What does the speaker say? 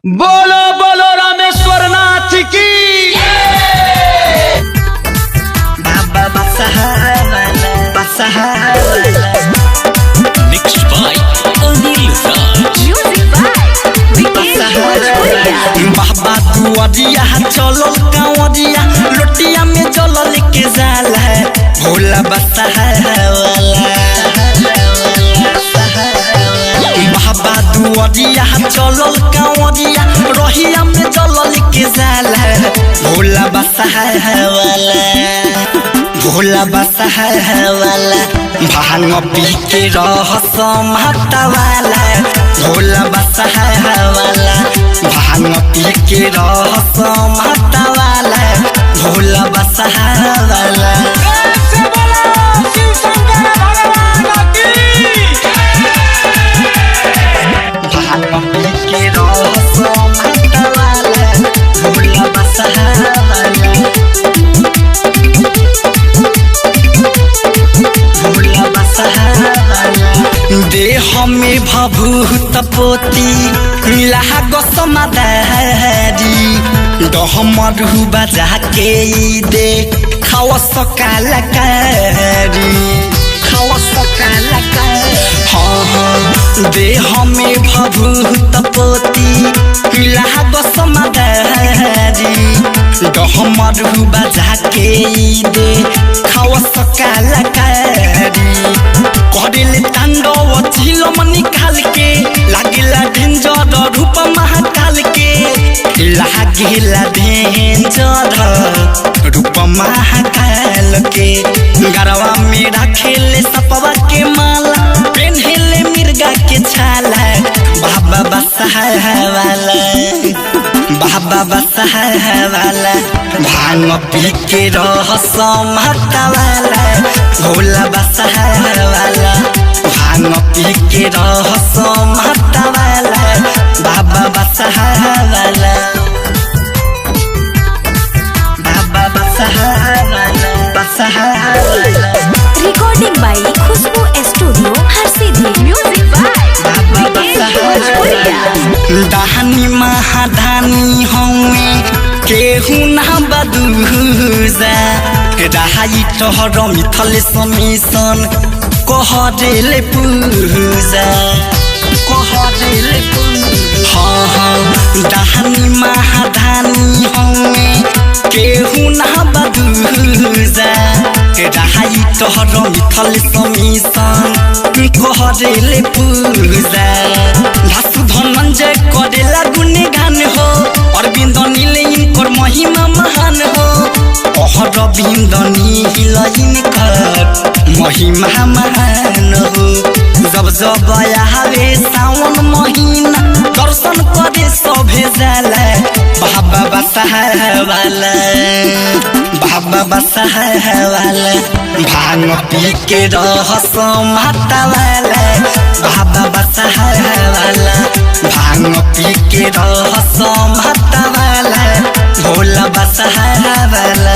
बोलो बोलो रामेश्वर नाथ की। बाबा Mixed by Anil Raj. Music by Vikesh Bhojpuria. बाबा दुआरिया चलो कांवरिया लोटिया में जल लेके जाला है भोला बसा वाला। बाबा दुआरिया चलो कांवरिया रोहिया में जल लेके जाला है भोला बसा वाला। भोला बसा वाला भांग पी के रहस महता वाला। भोला बसा वाला भांग पी के रहस महता वाला। भोला बसा वाला भांग पी के रहस महता वाला। भोला बसा वाला देह में भभूत पोती लाग समादारी डहमरू बजा के दे खाओ सकालकारी खाओ सकालकारी। हाँ देह में भभूत पोती लाग समादारी डहमरू बजा के दे खाओ सकालकारी। करेले तांडव झिलम निकाल के लागिला डेंजर रूप महाकाल के लागिला डेंजर रूप महाकाल के। गरवा में रखेले सपवा के माला पेन्हेले मिर्गा के छाला। बाबा बसा वाला बाबा बसा वाला भांग पी के रहस महता वाला। भोला बसा वाला भांग पी के रहस महता वाला। बाबा बसा वाला बाबा बसा वाला Recording by Khushbu Studio, Harsidhi. Music by Vikesh Bhojpuria. दानी महादानी हौवे केहू ना बदूजा रहाई तोहर मिथल समीसन कहरेले पूजा कहरेले हाँ हाँ दानी महादानी हौवे केहू ना बदूजा रहाई तोहर मिथल समीसन कहरेले पूजा। भासु धनंजय करेला गुणगान हो अरविंद नील इनकर महिमा महान हो। अरविंद नील इनकर महिमा महान हो। जब जब आवे सावन महीना दर्शन करे सभे जाला। बाबा बसा वाला बाबा बसा वाला भांग पी के रहस महता वाला। बाबा बसा वाला भांग पी के रहस महता वाला। भोला बसा वाला